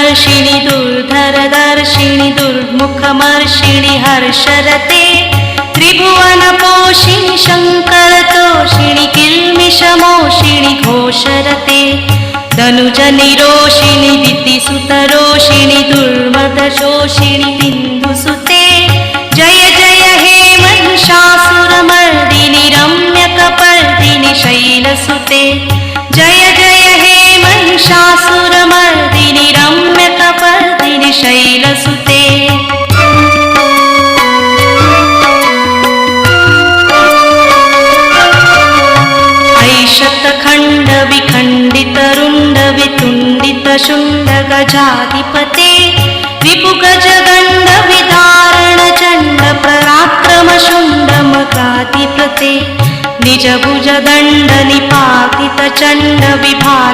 वर्षिणि दुर्धरदर्शिणि दुर्मुखमर्षिणि हर्षरते त्रिभुवनपोषिणि शङ्करतोषिणि किल्मिषमोषिणि घोषरते धनुजनिरोषिणि दितिसुतरोषिणि दुर्मदशोषिणि बिन्दुसुते जय जय हे महिषासुरमर्दिनि रम्यकपर्दिनि शैलसुते जय जय हे महिषासुरमर्दिनि रम्यकपर्दिनि शैलसुते ऐशतखण्डविखण्डितरुण्डवितुण्डितशुण्डगजाधिपते विपुगजगण्डविदारणचण्डपराक्रमशुण्डमकाधिपते निजभुजदण्डनिपातितचण्डविभाति